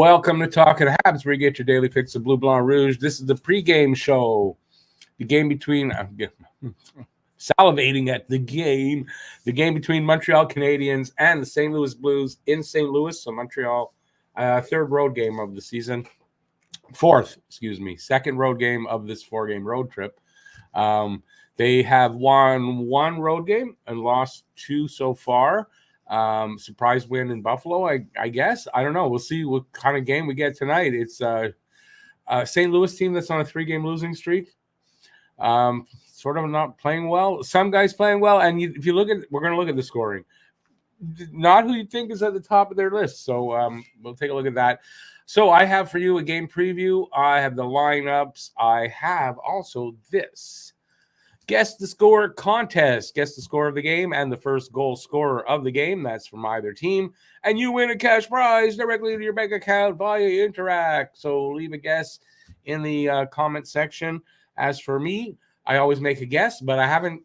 Welcome to Talking Habs, where you get your daily fix of Blue Blanc Rouge. This is the pregame show. The game between salivating at the game between Montreal Canadiens and the St. Louis Blues in St. Louis. So Montreal, third road game of the season. Second road game of this 4-game road trip. They have won one road game and lost two so far. Surprise win in Buffalo, I guess. I don't know. We'll see what kind of game we get tonight. It's a St. Louis team that's on a 3-game losing streak. Sort of not playing well. Some guys playing well, and if you look at, we're going to look at the scoring. Not who you think is at the top of their list. So we'll take a look at that. So I have for you a game preview. I have the lineups. I have also this. Guess the score contest. Guess the score of the game and the first goal scorer of the game. That's from either team. And you win a cash prize directly to your bank account via Interact. So leave a guess in the comment section. As for me, I always make a guess, but I haven't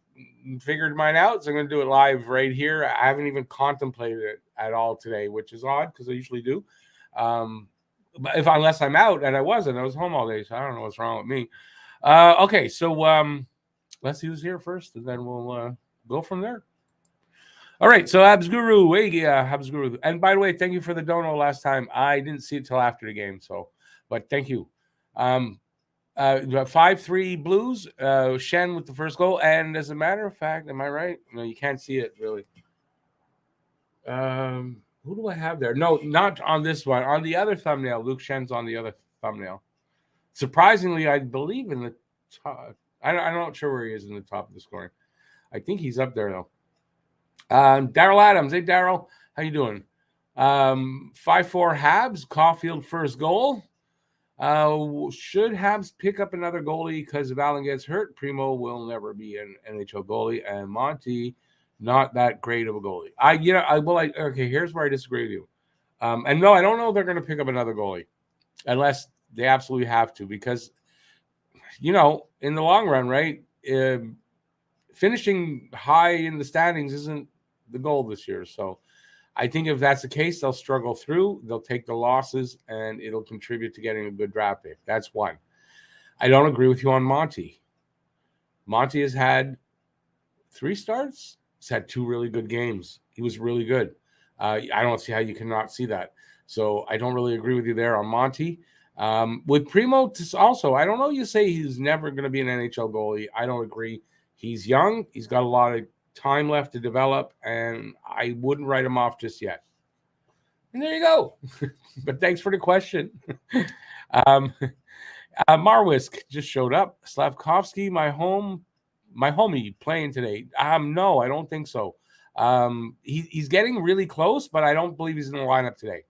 figured mine out. So I'm going to do it live right here. I haven't even contemplated it at all today, which is odd because I usually do. But unless I'm out, and I wasn't. I was home all day, so I don't know what's wrong with me. Okay, so let's see who's here first, and then we'll go from there. All right, so Habs Guru, Habs Guru. And by the way, thank you for the dono last time. I didn't see it till after the game, but thank you. 5-3 Blues, Shen with the first goal. And as a matter of fact, am I right? No, you can't see it, really. Who do I have there? No, not on this one. On the other thumbnail, Luke Shen's on the other thumbnail. Surprisingly, I believe in the top. I'm not sure where he is in the top of the scoring. I think he's up there, though. Daryl Adams. Hey, Daryl. How you doing? 5-4 Habs. Caulfield first goal. Should Habs pick up another goalie because if Allen gets hurt, Primo will never be an NHL goalie, and Monty, not that great of a goalie. Okay, here's where I disagree with you. And no, I don't know if they're going to pick up another goalie unless they absolutely have to, because, in the long run, right, finishing high in the standings isn't the goal this year. So I think if that's the case, they'll struggle through. They'll take the losses, and it'll contribute to getting a good draft pick. That's one. I don't agree with you on Monty. Monty has had 3 starts. He's had 2 really good games. He was really good. I don't see how you cannot see that. So I don't really agree with you there on Monty. With Primo, also, I don't know. You say he's never going to be an NHL goalie. I don't agree. He's young. He's got a lot of time left to develop, and I wouldn't write him off just yet. And there you go. But thanks for the question. Marwisk just showed up. Slavkovsky, my homie, playing today. No, I don't think so. He's getting really close, but I don't believe he's in the lineup today.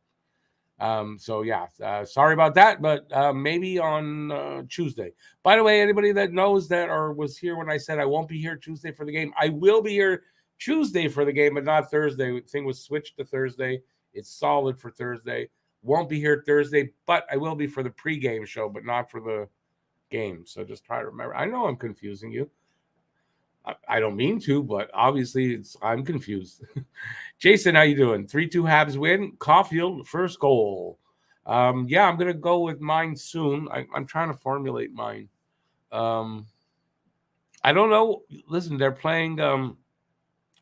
Sorry about that, but maybe on Tuesday. By the way, anybody that knows that or was here when I said I won't be here Tuesday for the game, I will be here Tuesday for the game, but not Thursday. The thing was switched to Thursday. It's solid for Thursday. Won't be here Thursday, but I will be for the pregame show, but not for the game. So just try to remember. I know I'm confusing you. I don't mean to, but obviously I'm confused. Jason, how you doing? 3-2 Habs win. Caulfield, first goal. I'm going to go with mine soon. I'm trying to formulate mine. I don't know. Listen, they're playing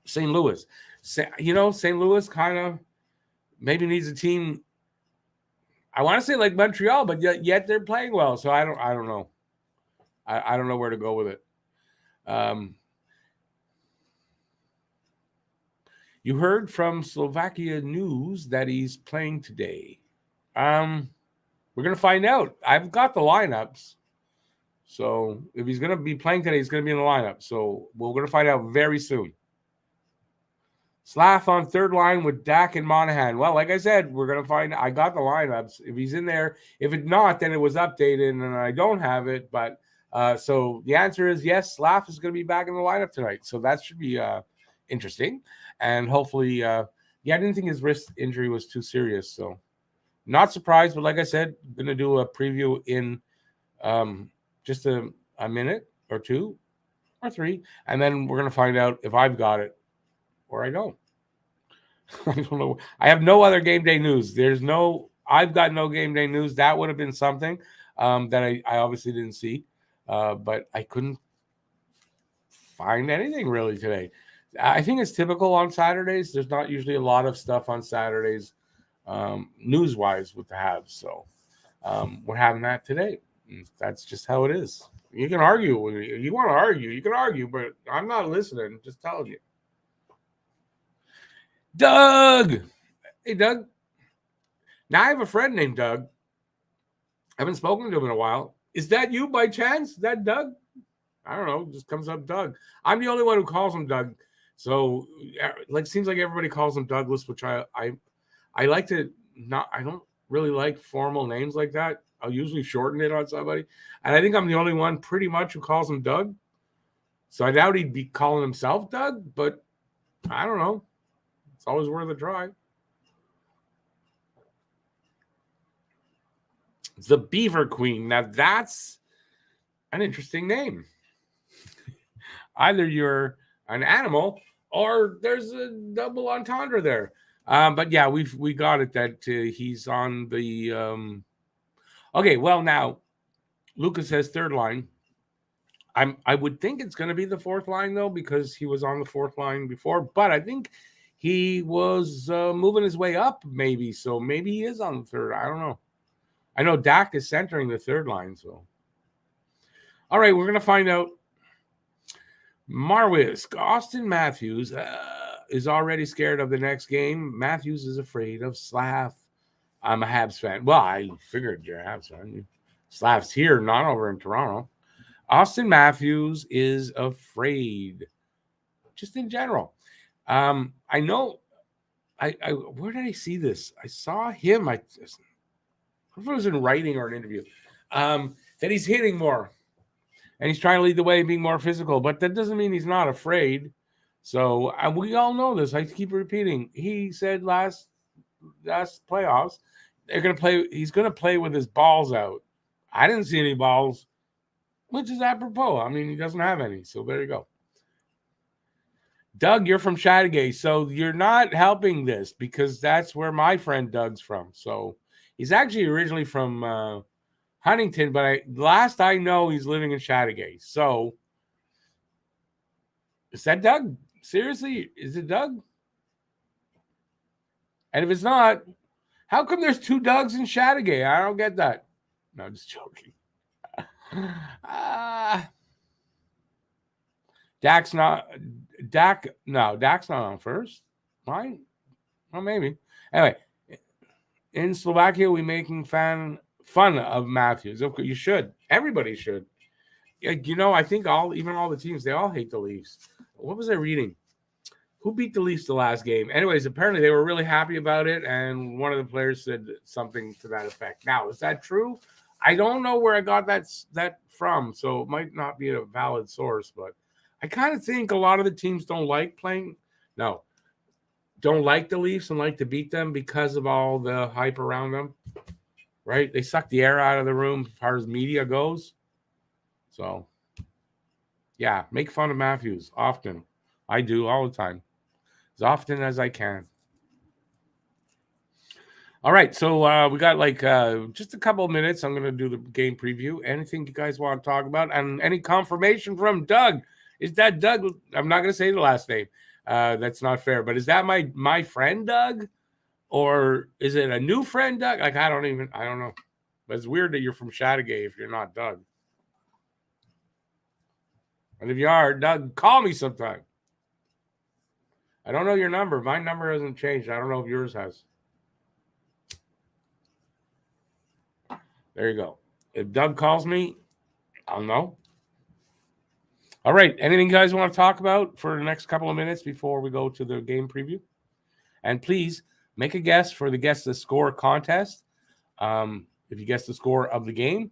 St. Louis. St. Louis kind of maybe needs a team. I want to say like Montreal, but yet they're playing well. So I don't know. I don't know where to go with it. You heard from Slovakia News that he's playing today. We're going to find out. I've got the lineups. So if he's going to be playing today, he's going to be in the lineup. So we're going to find out very soon. Slav on third line with Dak and Monahan. Well, like I said, we're going to find out. I got the lineups. If he's in there. If it's not, then it was updated and I don't have it. But so the answer is yes, Slav is going to be back in the lineup tonight. So that should be interesting. And hopefully, I didn't think his wrist injury was too serious. So not surprised, but like I said, going to do a preview in just a minute or 2 or 3. And then we're going to find out if I've got it or I don't. I don't know. I have no other game day news. There's no I've got no game day news. That would have been something that I obviously didn't see, but I couldn't find anything really today. I think it's typical on Saturdays. There's not usually a lot of stuff on Saturdays, news-wise with the Habs. So we're having that today. That's just how it is. You can argue. You want to argue, you can argue, but I'm not listening. Just telling you. Doug! Hey, Doug. Now I have a friend named Doug. I haven't spoken to him in a while. Is that you by chance? Is that Doug? I don't know. Just comes up Doug. I'm the only one who calls him Doug. So, like, seems like everybody calls him Douglas, which I like to not. I don't really like formal names like that. I'll usually shorten it on somebody, and I think I'm the only one pretty much who calls him Doug. So I doubt he'd be calling himself Doug, but I don't know. It's always worth a try. The Beaver Queen. Now that's an interesting name. Either you're an animal or there's a double entendre there. But yeah, we got it that he's on the okay, well now Lucas says third line. I would think it's going to be the fourth line though, because he was on the fourth line before, but I think he was moving his way up maybe, so maybe he is on the third. I don't know. I know Dak is centering the third line, so all right, we're going to find out. Marwisk, Austin Matthews is already scared of the next game. Matthews is afraid of Slav. I'm a Habs fan. Well, I figured you're a Habs fan. Slav's here, not over in Toronto. Austin Matthews is afraid, just in general. I know. I where did I see this? I saw him. I don't know if it was in writing or an interview. That he's hitting more. And he's trying to lead the way, being more physical, but that doesn't mean he's not afraid. So we all know this. I keep repeating. He said last playoffs, they're going to play. He's going to play with his balls out. I didn't see any balls, which is apropos. I mean, he doesn't have any. So there you go. Doug, you're from Chateauguay, so you're not helping this because that's where my friend Doug's from. So he's actually originally from Huntington, but last I know, he's living in Chateauguay. So, is that Doug? Seriously, is it Doug? And if it's not, how come there's two Dougs in Chateauguay? I don't get that. No, I'm just joking. Dak's not on first. Why? Well, maybe. Anyway, in Slovakia, we making fun of Matthews. You should. Everybody should. You know, I think even all the teams, they all hate the Leafs. What was I reading? Who beat the Leafs the last game? Anyways, apparently they were really happy about it, and one of the players said something to that effect. Now, is that true? I don't know where I got that from, so it might not be a valid source, but I kind of think a lot of the teams don't like the Leafs and like to beat them because of all the hype around them. Right? They suck the air out of the room as far as media goes. So, yeah, make fun of Matthews often. I do all the time. As often as I can. All right, so we got just a couple of minutes. I'm going to do the game preview. Anything you guys want to talk about? And any confirmation from Doug? Is that Doug? I'm not going to say the last name. That's not fair. But is that my friend Doug? Or is it a new friend, Doug? I don't know. But it's weird that you're from Chateauguay if you're not Doug. And if you are, Doug, call me sometime. I don't know your number. My number hasn't changed. I don't know if yours has. There you go. If Doug calls me, I'll know. All right. Anything you guys want to talk about for the next couple of minutes before we go to the game preview? And please, make a guess for the Guess the Score contest. If you guess the score of the game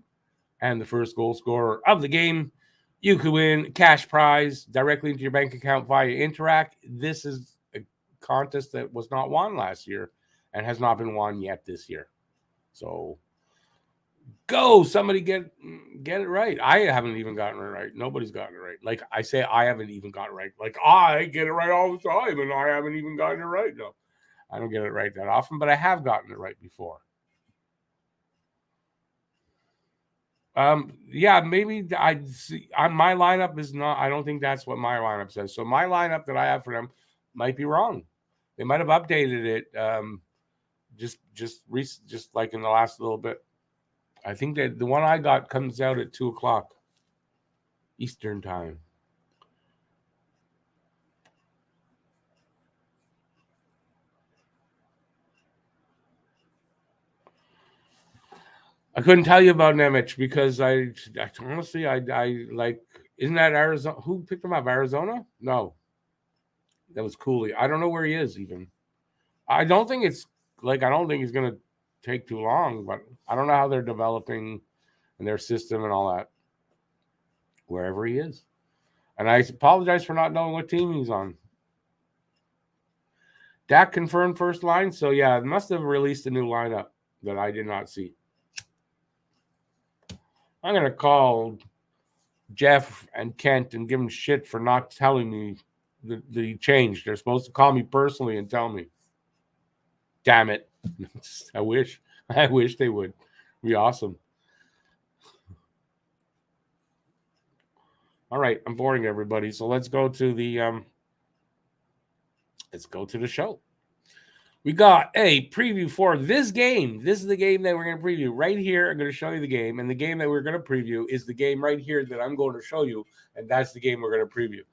and the first goal scorer of the game, you could win cash prize directly into your bank account via Interact. This is a contest that was not won last year and has not been won yet this year. So go, somebody get it right. I haven't even gotten it right. Nobody's gotten it right. Like I say, I haven't even gotten it right. Like I get it right all the time, and I haven't even gotten it right. No. I don't get it right that often, but I have gotten it right before. Yeah, maybe I see on my lineup is not. I don't think that's what my lineup says. So my lineup that I have for them might be wrong. They might have updated it. Just like in the last little bit. I think that the one I got comes out at 2:00 Eastern time. I couldn't tell you about Nemec because I honestly I like. Isn't that Arizona? Who picked him up? Arizona? No, that was Cooley. I don't know where he is even. I don't think it's like I don't think he's gonna take too long, but I don't know how they're developing and their system and all that. Wherever he is, and I apologize for not knowing what team he's on. Dak confirmed first line, so yeah, it must have released a new lineup that I did not see. I'm gonna call Jeff and Kent and give them shit for not telling me the change. They're supposed to call me personally and tell me. Damn it. I wish they would. It'd be awesome. All right, I'm boring everybody. So let's go to the show. We got a preview for this game. This is the game that we're going to preview right here. I'm going to show you the game, and the game that we're going to preview is the game right here that I'm going to show you, and that's the game we're going to preview.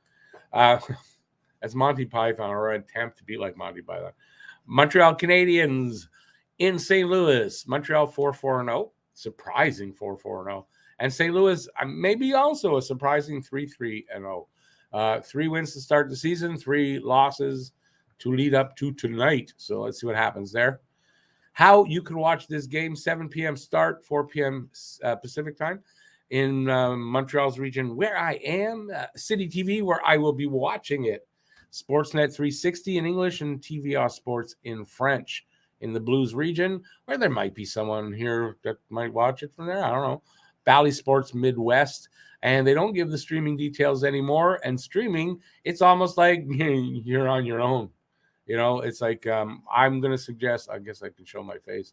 As Monty Python, or an attempt to be like Monty Python. Montreal Canadiens in St. Louis. Montreal 4-4-0. Surprising 4-4-0. And St. Louis, maybe also a surprising 3-3-0. 3 wins to start the season, 3 losses to lead up to tonight. So let's see what happens there. How you can watch this game, 7 p.m. start, 4 p.m. Pacific time in Montreal's region where I am, City TV, where I will be watching it. Sportsnet 360 in English and TVA Sports in French in the Blues region, where there might be someone here that might watch it from there. I don't know. Bally Sports Midwest. And they don't give the streaming details anymore. And streaming, it's almost like you're on your own. You know, it's like I'm going to suggest, I guess I can show my face,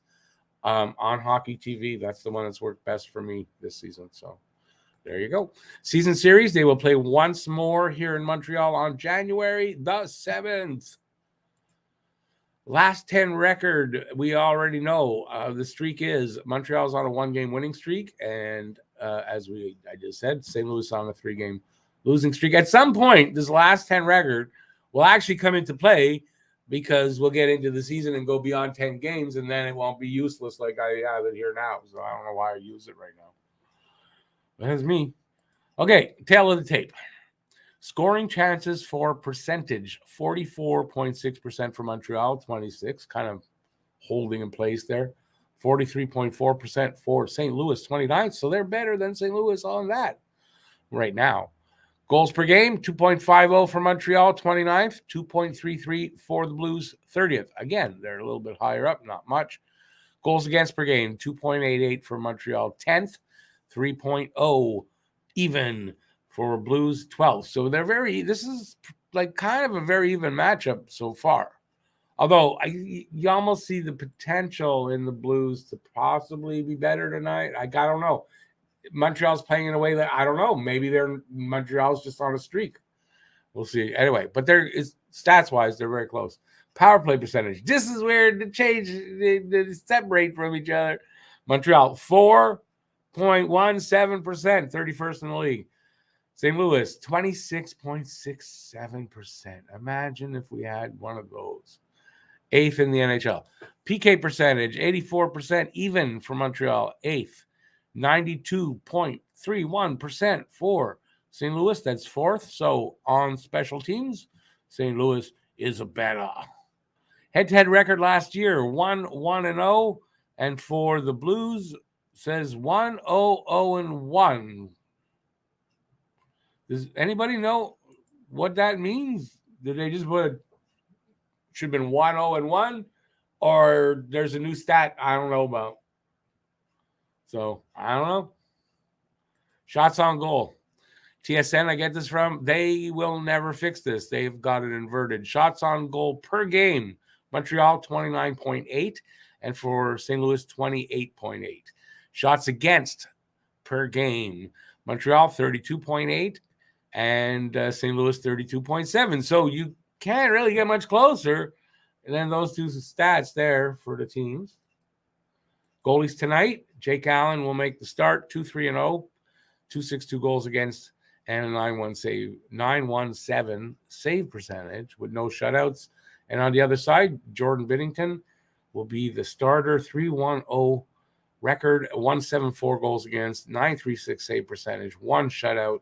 on Hockey TV. That's the one that's worked best for me this season. So there you go. Season series, they will play once more here in Montreal on January the 7th. Last 10 record, we already know. The streak is Montreal's on a 1-game winning streak. And as I just said, St. Louis on a 3-game losing streak. At some point, this last 10 record will actually come into play because we'll get into the season and go beyond 10 games, and then it won't be useless like I have it here now. So I don't know why I use it right now. That's me. Okay, tail of the tape. Scoring chances for percentage, 44.6% for Montreal, 26, kind of holding in place there. 43.4% for St. Louis, 29. So they're better than St. Louis on that right now. Goals per game, 2.50 for Montreal, 29th, 2.33 for the Blues, 30th. Again, they're a little bit higher up, not much. Goals against per game, 2.88 for Montreal, 10th, 3.0 even for Blues, 12th. So this is like kind of a very even matchup so far. Although you almost see the potential in the Blues to possibly be better tonight. I don't know. Montreal's playing in a way that I don't know. Maybe Montreal's just on a streak. We'll see. Anyway, but stats wise, they're very close. Power play percentage. This is where the change they separate from each other. Montreal 4.17%, 31st in the league. St. Louis 26.67%. Imagine if we had one of those. 8th in the NHL. PK percentage 84% even for Montreal. 8th. 92.31% for St. Louis. That's 4th. So on special teams, St. Louis is a better. Head-to-head record last year, 1-1-0. And for the Blues, says 1-0-0-1. Does anybody know what that means? Did they just should have been 1-0-1? Or there's a new stat I don't know about. So, I don't know. Shots on goal. TSN, I get this from. They will never fix this. They've got it inverted. Shots on goal per game. Montreal, 29.8. And for St. Louis, 28.8. Shots against per game. Montreal 32.8 and St. Louis 32.7. So you can't really get much closer than those two stats there for the teams. Goalies tonight, Jake Allen will make the start, 2-3-0, 2.62 goals against, and a 917 save percentage with no shutouts. And on the other side, Jordan Binnington will be the starter, 3.10 record, 174 goals against, 936 save percentage, one shutout.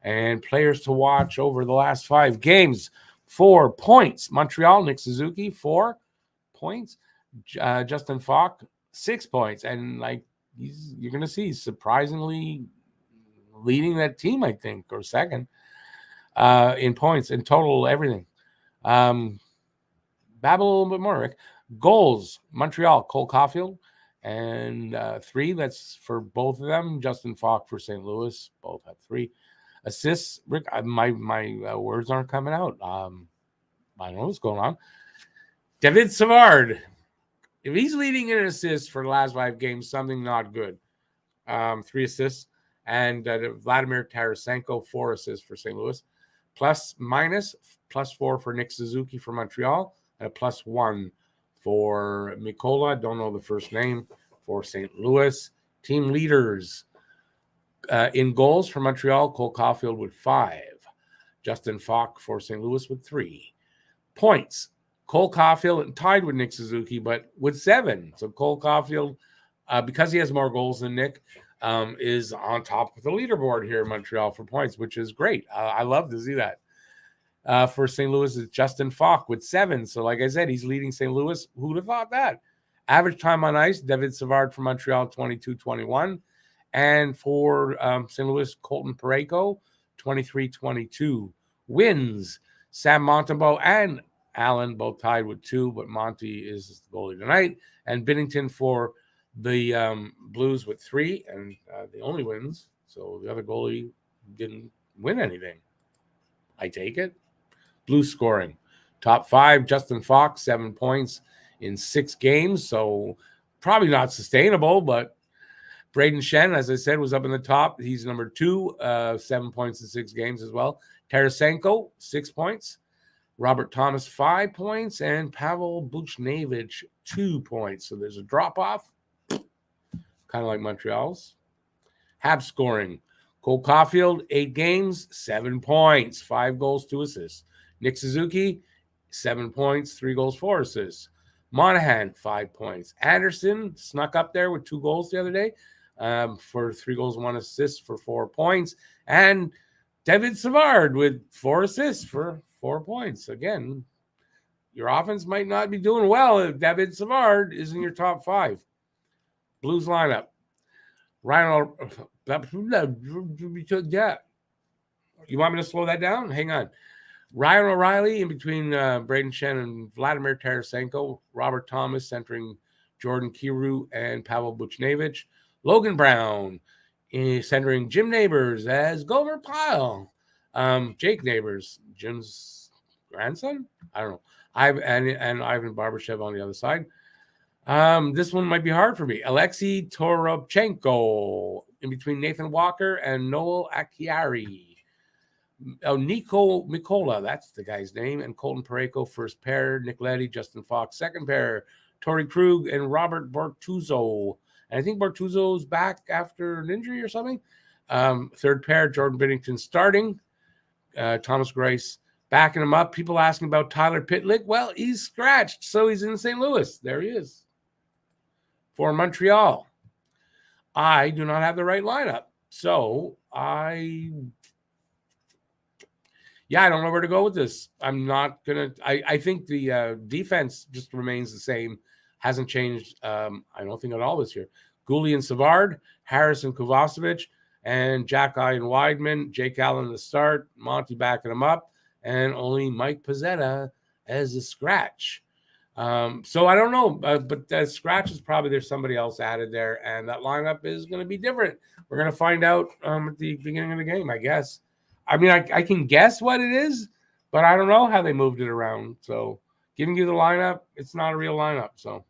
And players to watch over the last 5 games, 4 points. Montreal, Nick Suzuki, 4 points. Justin Falk, 6 points. And you're going to see surprisingly leading that team, I think, or second in points, in total, everything. Babble a little bit more, Rick. Goals, Montreal, Cole Caulfield, and 3. That's for both of them. Justin Falk for St. Louis, both have 3. Assists, Rick, my words aren't coming out. I don't know what's going on. David Savard, if he's leading in assists for the last 5 games, something not good. 3 assists. And Vladimir Tarasenko, 4 assists for St. Louis. +- +4 for Nick Suzuki for Montreal, and a +1 for Mikola, don't know the first name, for St. Louis. Team leaders. In goals for Montreal, Cole Caulfield with 5. Justin Falk for St. Louis with 3. Points, Cole Caulfield tied with Nick Suzuki, but with 7. So Cole Caulfield, because he has more goals than Nick, is on top of the leaderboard here in Montreal for points, which is great. I love to see that. For St. Louis, it's Justin Falk with 7. So like I said, he's leading St. Louis. Who'd have thought that? Average time on ice, David Savard for Montreal, 22-21. And for St. Louis, Colton Parayko, 23-22. Wins, Sam Montembeault and Allen both tied with 2, but Monty is the goalie tonight. And Binnington for the Blues with 3, and the only wins. So the other goalie didn't win anything. I take it. Blues scoring. Top 5, Justin Falk, 7 points in 6 games. So probably not sustainable, but Braden Shen, as I said, was up in the top. He's number 2, 7 points in 6 games as well. Tarasenko, 6 points. Robert Thomas, 5 points. And Pavel Buchnevich, 2 points. So there's a drop-off, kind of like Montreal's. Habs scoring. Cole Caulfield, 8 games, 7 points, 5 goals, 2 assists. Nick Suzuki, 7 points, 3 goals, 4 assists. Monahan, 5 points. Anderson snuck up there with 2 goals the other day for 3 goals, 1 assist for 4 points. And David Savard with 4 assists for 4 points. Again, your offense might not be doing well if David Savard is in your top 5. Blues lineup. Ryan, yeah. You want me to slow that down? Hang on. Ryan O'Reilly in between Braden Shen and Vladimir Tarasenko. Robert Thomas centering Jordan Kyrou and Pavel Buchnevich. Logan Brown centering Jim Neighbors as Gomer Pyle. Jake Neighbors, Jim's grandson? I don't know. And Ivan Barbashev on the other side. This one might be hard for me. Alexei Toropchenko in between Nathan Walker and Noel Acciari. Nico Mikola, that's the guy's name, and Colton Parayko, first pair. Nick Leddy, Justin Fox, second pair. Torrey Krug and Robert Bortuzzo. And I think Bortuzzo's back after an injury or something. Third pair, Jordan Binnington starting. Thomas Greiss backing him up. People asking about Tyler Pitlick. Well, he's scratched, so he's in St. Louis. There he is. For Montreal, I do not have the right lineup. So I don't know where to go with this. I'm not going to – I think the defense just remains the same. Hasn't changed, I don't think, at all this year. Gouli and Savard, Harris and Kovacevic, and Jack Eye and Weidman, Jake Allen to start, Monty backing him up, and only Mike Pizzetta as a scratch. So I don't know, but the scratch is probably there's somebody else added there, and that lineup is going to be different. We're going to find out at the beginning of the game, I guess. I mean, I can guess what it is, but I don't know how they moved it around. So giving you the lineup, it's not a real lineup. So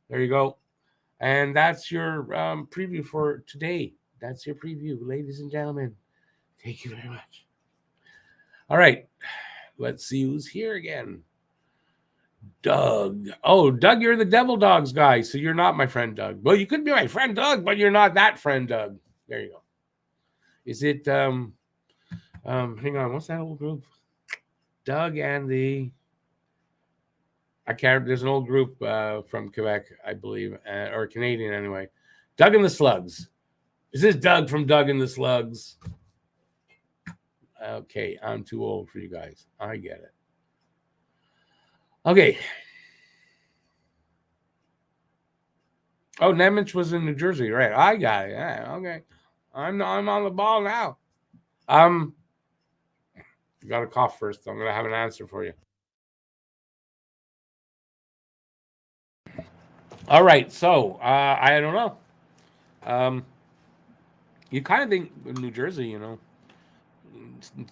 there you go. And that's your preview for today, That's your preview, ladies and gentlemen. Thank you very much. All right. Let's see who's here again. Doug. Oh, Doug, you're the Devil Dogs guy, so you're not my friend Doug. Well, you could be my friend Doug, but you're not that friend Doug. There you go. Is it hang on, what's that old group? Doug and the I can't. There's an old group from Quebec, I believe, or Canadian anyway. Doug and the Slugs. Is this Doug from Doug and the Slugs? Okay, I'm too old for you guys. I get it. Okay. Oh, Nemich was in New Jersey, right? I got it. Yeah, okay. I'm on the ball now. You got to cough first. I'm gonna have an answer for you. All right, so I don't know. You kind of think New Jersey,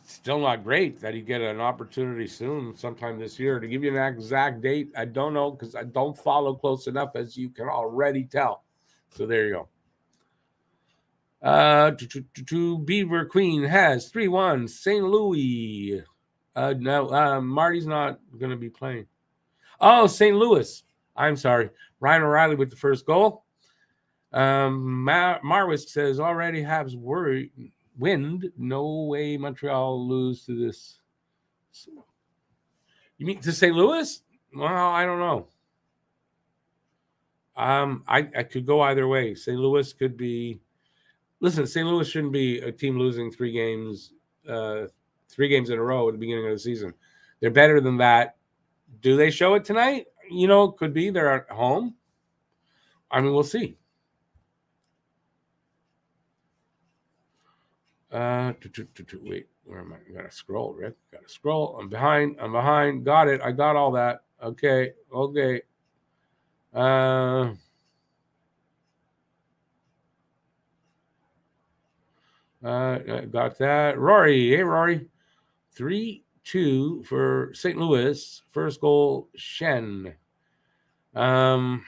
still not great that he get an opportunity soon, sometime this year. To give you an exact date, I don't know because I don't follow close enough, as you can already tell. So there you go. Beaver Queen has 3-1 St. Louis. No, Marty's not going to be playing. Oh, St. Louis. I'm sorry. Ryan O'Reilly with the first goal. Marwisk says already Habs wind. No way Montreal lose to this. You mean to St. Louis? Well, I don't know. I could go either way. St. Louis could be. Listen, St. Louis shouldn't be a team losing 3 games in a row at the beginning of the season. They're better than that. Do they show it tonight? Could be. They're at home. I mean, we'll see. Wait, where am I? I gotta scroll, Rick. Gotta scroll. I'm behind. Got it. I got all that. Okay. Got that. Rory. Hey, Rory. 3-2 for St. Louis. First goal, Shen. Bye-bye.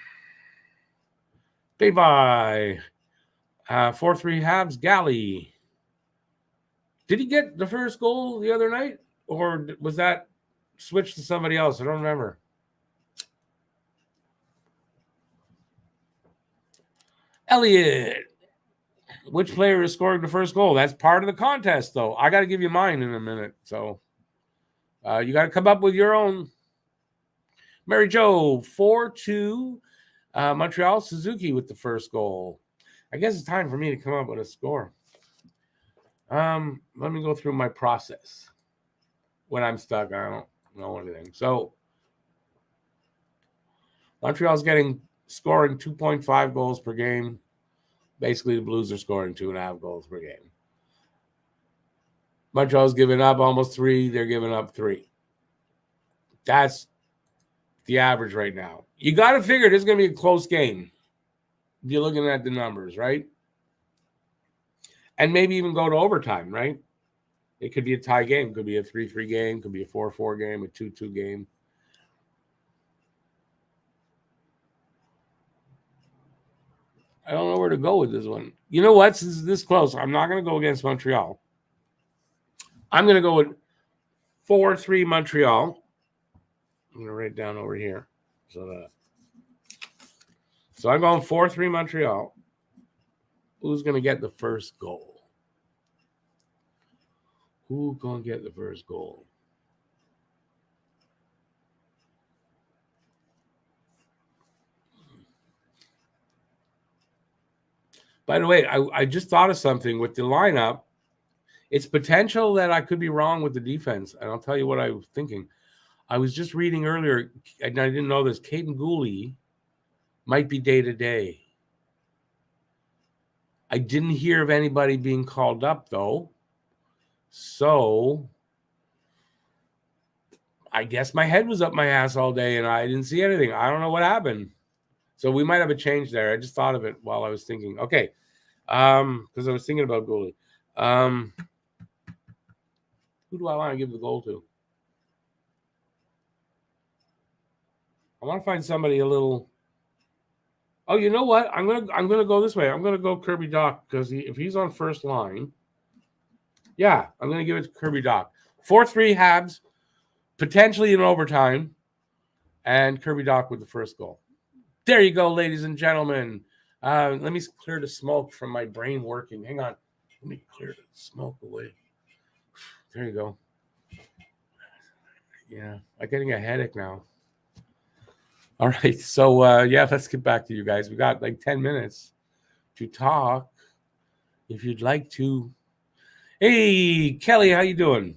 4-3 Habs, Galley. Did he get the first goal the other night? Or was that switched to somebody else? I don't remember. Elliot. Which player is scoring the first goal? That's part of the contest, though. I got to give you mine in a minute. So you got to come up with your own. Mary Jo, 4-2. Montreal, Suzuki with the first goal. I guess it's time for me to come up with a score. Let me go through my process. When I'm stuck, I don't know anything. So Montreal's scoring 2.5 goals per game. Basically, the Blues are scoring 2.5 goals per game. Montreal's giving up almost 3. They're giving up 3. That's the average right now. You got to figure this is going to be a close game. You're looking at the numbers, right? And maybe even go to overtime, right? It could be a tie game. Could be a 3-3 game. Could be a 4-4 game, a 2-2 game. I don't know where to go with this one. You know what? Since it's this close, I'm not going to go against Montreal. I'm going to go with 4-3 Montreal. I'm going to write it down over here. So I'm going 4-3 Montreal. Who's going to get the first goal? Who's going to get the first goal? By the way, I just thought of something with the lineup. It's potential that I could be wrong with the defense, and I'll tell you what I was thinking. I was just reading earlier, and I didn't know this. Caden Gooley might be day-to-day. I didn't hear of anybody being called up, though. So I guess my head was up my ass all day, and I didn't see anything. I don't know what happened. So we might have a change there. I just thought of it while I was thinking. Okay. Because I was thinking about goalie. Who do I want to give the goal to? I want to find somebody a little Oh, you know what? I'm gonna go this way. I'm gonna go Kirby Dach because if he's on first line, yeah, I'm gonna give it to Kirby Dach. 4-3 Habs, potentially in overtime, and Kirby Dach with the first goal. There you go, ladies and gentlemen. Let me clear the smoke from my brain working. Hang on. Let me clear the smoke away. There you go. Yeah, I'm getting a headache now. All right. So, let's get back to you guys. We got like 10 minutes to talk if you'd like to. Hey, Kelly, how you doing?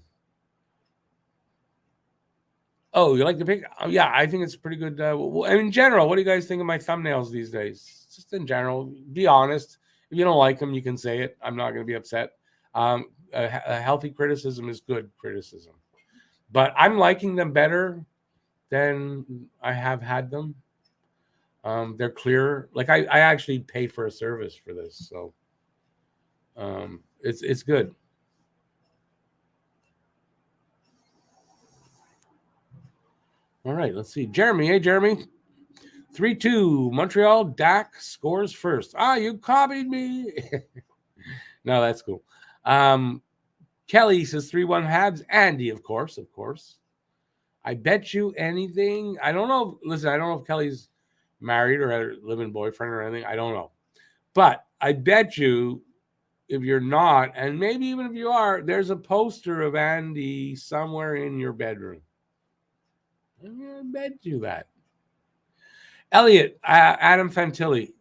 Oh, you like the pick? Oh, yeah, I think it's pretty good. In general, what do you guys think of my thumbnails these days? Just in general, be honest. If you don't like them, you can say it. I'm not going to be upset. A healthy criticism is good criticism. But I'm liking them better than I have had them. They're clear. Like I actually paid for a service for this, so it's good. All right, let's see. Jeremy, hey Jeremy. 3-2. Montreal. Dak scores first. You copied me. No, that's cool. Kelly says 3-1 Habs. Andy, of course. I bet you anything. I don't know. Listen, I don't know if Kelly's married or had a living boyfriend or anything. I don't know. But I bet you if you're not, and maybe even if you are, there's a poster of Andy somewhere in your bedroom. I'm going to bet you that. Elliot, Adam Fantilli.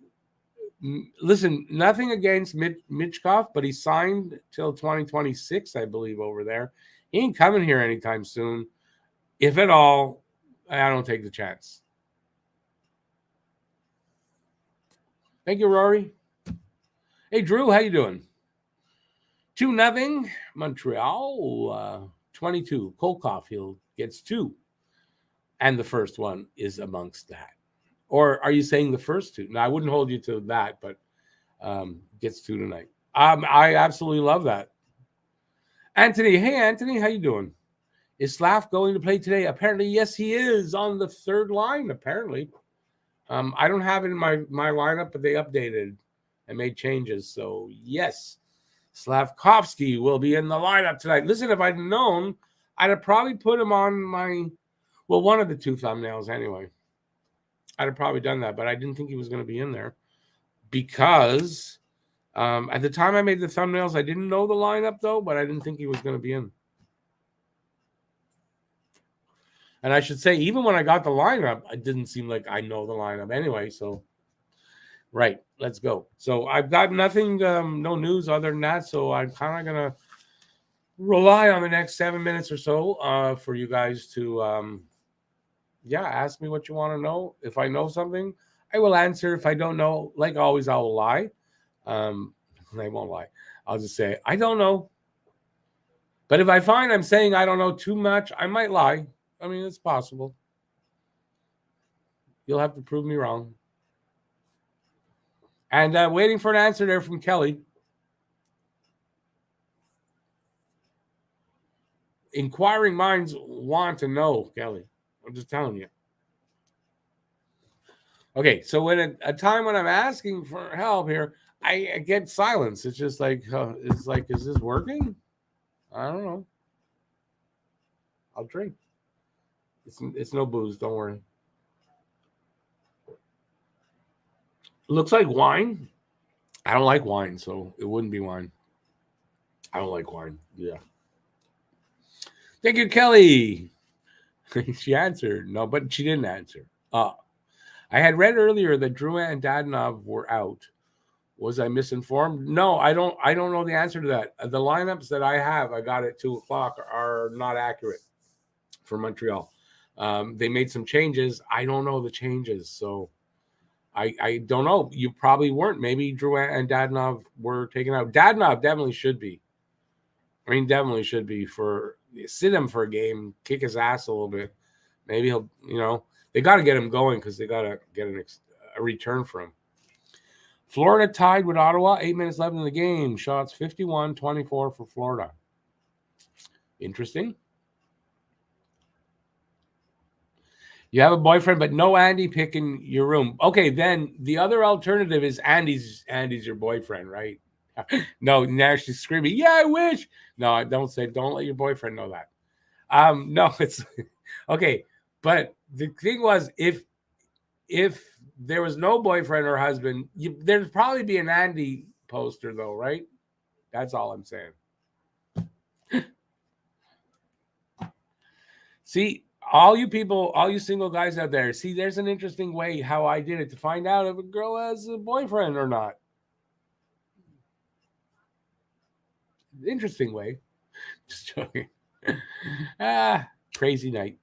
Listen, nothing against Mitchkov, but he signed till 2026, I believe, over there. He ain't coming here anytime soon. If at all, I don't take the chance. Thank you, Rory. Hey, Drew, how you doing? 2-0, Montreal. 22. Cole Caulfield gets 2. And the first one is amongst that. Or are you saying the first 2? No, I wouldn't hold you to that, but gets 2 tonight. I absolutely love that. Anthony, hey, Anthony, how you doing? Is Slav going to play today? Apparently, yes, he is on the third line, apparently. I don't have it in my lineup, but they updated and made changes. So, yes, Slavkovsky will be in the lineup tonight. Listen, if I'd known, I'd have probably put him on one of the 2 thumbnails anyway. I'd have probably done that, but I didn't think he was going to be in there because at the time I made the thumbnails, I didn't know the lineup, though, but I didn't think he was going to be in. And I should say, even when I got the lineup, it didn't seem like I know the lineup anyway. So, right, let's go. So I've got nothing, no news other than that. So I'm kind of going to rely on the next 7 minutes or so for you guys to, ask me what you want to know. If I know something, I will answer. If I don't know, like always, I will lie. I won't lie. I'll just say, I don't know. But if I find I'm saying I don't know too much, I might lie. I mean, it's possible. You'll have to prove me wrong. And waiting for an answer there from Kelly. Inquiring minds want to know, Kelly. I'm just telling you. Okay, so when a time when I'm asking for help here, I get silence. It's just like, is this working? I don't know. I'll drink. It's no booze. Don't worry. Looks like wine. I don't like wine, so it wouldn't be wine. I don't like wine. Yeah. Thank you, Kelly. She answered. No, but she didn't answer. I had read earlier that Drouin and Dadonov were out. Was I misinformed? No, I don't know the answer to that. The lineups that I have, I got at 2:00, are not accurate for Montreal. They made some changes. I don't know the changes, so I don't know. You probably weren't. Maybe Drouin and Dadonov were taken out. Dadonov definitely should be. I mean, definitely should be for sit him for a game, kick his ass a little bit. Maybe he'll, they got to get him going because they got to get a return for him. Florida tied with Ottawa, 8 minutes left in the game. Shots 51-24 for Florida. Interesting. You have a boyfriend, but no Andy picking your room. Okay, then the other alternative is Andy's your boyfriend, right? No, now she's screaming, yeah, I wish. No, don't let your boyfriend know that. No, it's okay. But the thing was, if there was no boyfriend or husband, there'd probably be an Andy poster though, right? That's all I'm saying. See, all you single guys out there, see, there's an interesting way how I did it to find out if a girl has a boyfriend or not. Interesting way. Just joking. Crazy night.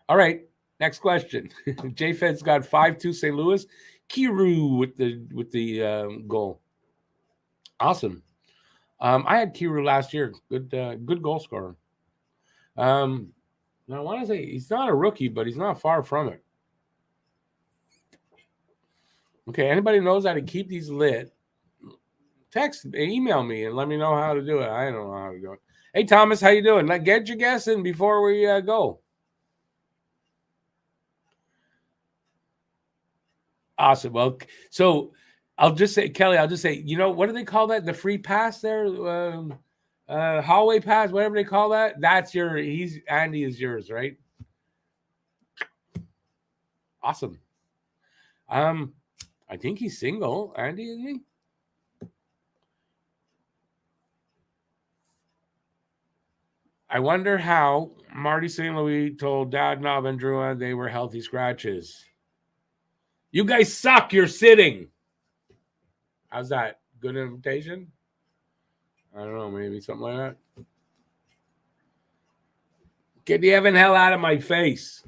All right, next question. J-Fed's got 5-2 St. Louis. Kiru with the goal. Awesome. I had Kiru last year. Good goal scorer. Now I want to say he's not a rookie, but he's not far from it. Okay, anybody knows how to keep these lit? Email me and let me know how to do it. I don't know how to do it. Hey, Thomas, how you doing? Get your guess in before we go. Awesome. Well, so I'll just say, Kelly, what do they call that? The free pass there? Hallway pass, whatever they call that. That's Andy is yours, right? Awesome. I think he's single, Andy, isn't he? I wonder how Marty St. Louis told Dad, Nob, and Drew they were healthy scratches. You guys suck. You're sitting. How's that? Good invitation? I don't know. Maybe something like that. Get the Evan hell out of my face.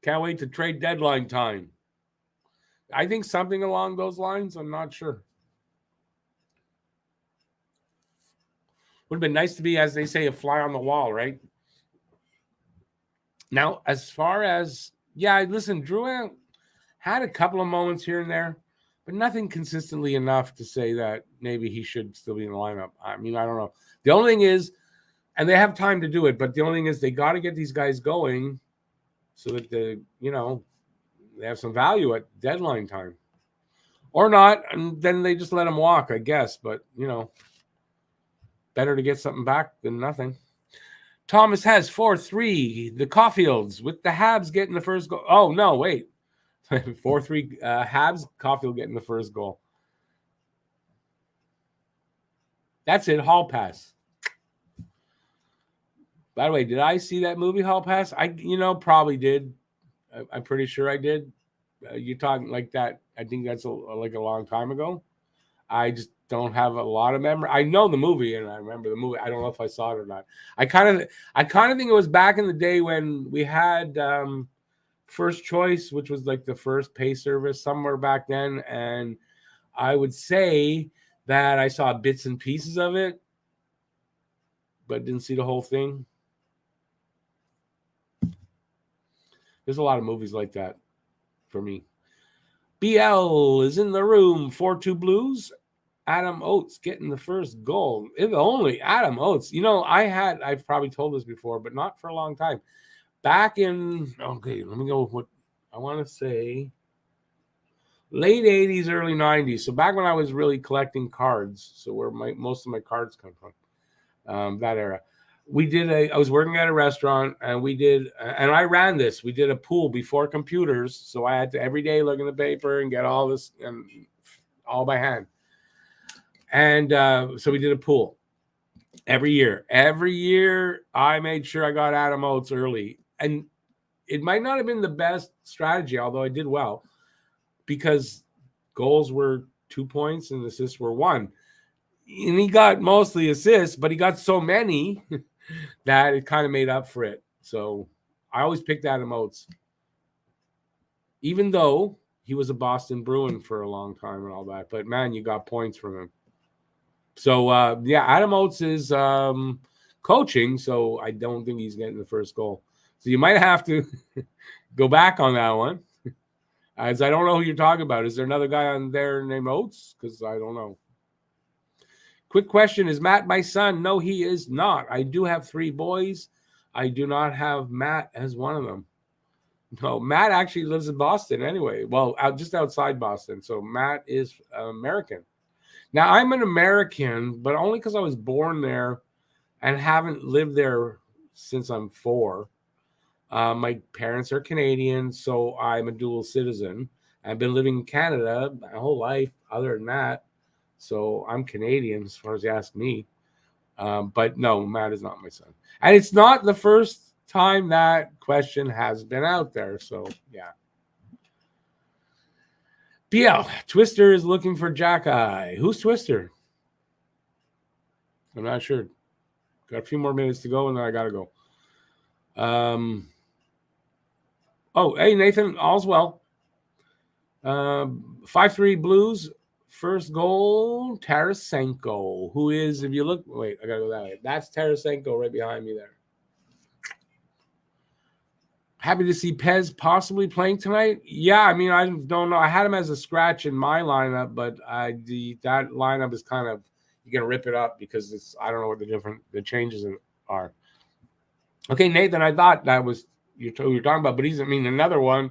Can't wait to trade deadline time. I think something along those lines. I'm not sure. Would have been nice to be, as they say, a fly on the wall, right? Now, as far as, listen, Drew had a couple of moments here and there, but nothing consistently enough to say that maybe he should still be in the lineup. I mean, I don't know. The only thing is, and they have time to do it, but the only thing is they got to get these guys going so that they have some value at deadline time. Or not, and then they just let them walk, I guess. But, better to get something back than nothing. Thomas has 4-3. The Caulfields with the Habs getting the first goal. Oh, no, wait. 4-3 Habs, Caulfield getting the first goal. That's it, Hall Pass. By the way, did I see that movie, Hall Pass? I probably did. I'm pretty sure I did. You're talking like that. I think that's like a long time ago. I just don't have a lot of memory. I know the movie and I remember the movie. I don't know if I saw it or not. I kind of think it was back in the day when we had First Choice, which was like the first pay service somewhere back then. And I would say that I saw bits and pieces of it, but didn't see the whole thing. There's a lot of movies like that for me. BL is in the room. 4-2 Blues. Adam Oates getting the first goal. If only Adam Oates. I've probably told this before, but not for a long time. Back in, let me go with what I want to say. Late 80s, early 90s. So back when I was really collecting cards. So where most of my cards come from. That era. I was working at a restaurant and and I ran this. We did a pool before computers. So I had to every day look in the paper and get all this and all by hand. And so we did a pool every year. Every year, I made sure I got Adam Oates early. And it might not have been the best strategy, although I did well, because goals were 2 points and assists were 1. And he got mostly assists, but he got so many that it kind of made up for it. So I always picked Adam Oates, even though he was a Boston Bruin for a long time and all that. But, man, you got points from him. So, Adam Oates is coaching, so I don't think he's getting the first goal. So you might have to go back on that one, as I don't know who you're talking about. Is there another guy on there named Oates? Because I don't know. Quick question. Is Matt my son? No, he is not. I do have 3 boys. I do not have Matt as one of them. No, Matt actually lives in Boston anyway. Well, just outside Boston. So Matt is American. Now, I'm an American, but only because I was born there and haven't lived there since I'm 4. My parents are Canadian, so I'm a dual citizen. I've been living in Canada my whole life, other than that. So I'm Canadian as far as you ask me. But no, Matt is not my son. And it's not the first time that question has been out there. So, yeah. BL, Twister is looking for Jack-Eye. Who's Twister? I'm not sure. Got a few more minutes to go, and then I got to go. Oh, hey, Nathan, all's well. 5-3 Blues. First goal, Tarasenko, who is, if you look, wait, I got to go that way. That's Tarasenko right behind me there. Happy to see Pez possibly playing tonight. Yeah, I mean, I don't know. I had him as a scratch in my lineup, but that lineup is kind of, you're going to rip it up because it's, I don't know what the changes are. Okay, Nathan, I thought that was you're talking about, but he's, I mean, another one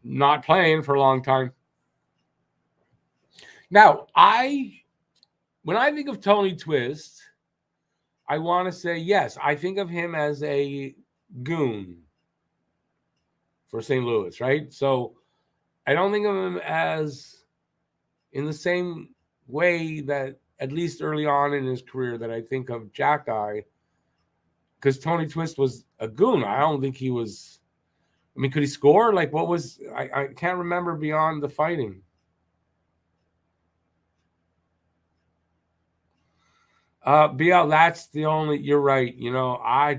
not playing for a long time. Now, when I think of Tony Twist, I want to say, yes, I think of him as a goon for St. Louis, right? So I don't think of him as in the same way that, at least early on in his career, that I think of Jack-Eye, because Tony Twist was a goon. I don't think he was, I mean, could he score? Like, what was, I can't remember beyond the fighting. BL, that's the only, you're right. You know, I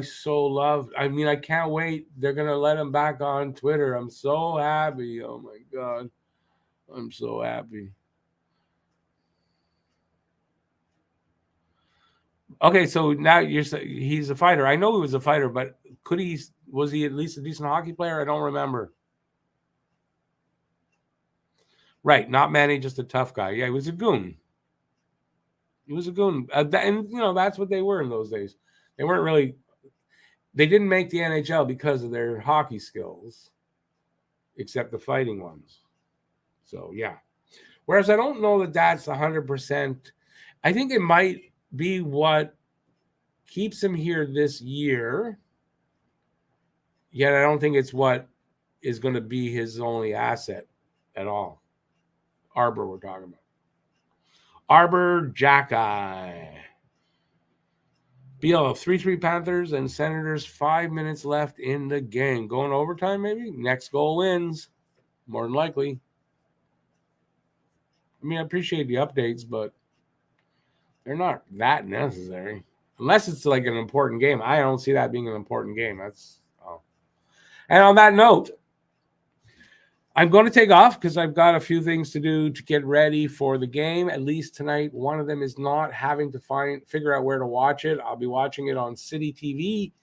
so love, I mean, I can't wait. They're going to let him back on Twitter. I'm so happy. Oh my God. I'm so happy. Okay, so now you're saying he's a fighter. I know he was a fighter, but was he at least a decent hockey player? I don't remember. Right, not Manny, just a tough guy. Yeah, he was a goon. He was a goon. And, you know, that's what they were in those days. They weren't really, they didn't make the NHL because of their hockey skills, except the fighting ones. So, yeah. Whereas I don't know that that's 100%. I think it might be what keeps him here this year. Yet I don't think it's what is going to be his only asset at all. Arbor, we're talking about. Arbor Jack-Eye. BL 3-3 Panthers and Senators, 5 minutes left in the game. Going overtime, maybe? Next goal wins. More than likely. I mean, I appreciate the updates, but they're not that necessary. Unless it's like an important game. I don't see that being an important game. And on that note, I'm going to take off because I've got a few things to do to get ready for the game, at least tonight. One of them is not having to figure out where to watch it. I'll be watching it on City TV,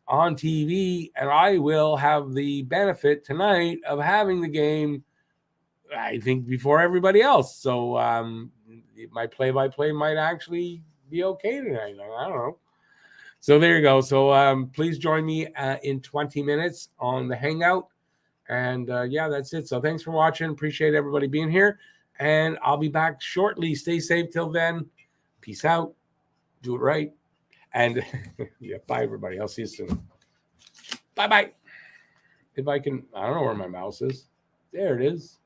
on TV, and I will have the benefit tonight of having the game, I think, before everybody else. So my play-by-play might actually be okay tonight. I don't know. So there you go. So please join me in 20 minutes on the Hangout. And yeah, that's it. So thanks for watching. Appreciate everybody being here. And I'll be back shortly. Stay safe till then. Peace out. Do it right. And yeah, bye, everybody. I'll see you soon. Bye-bye. If I can, I don't know where my mouse is. There it is.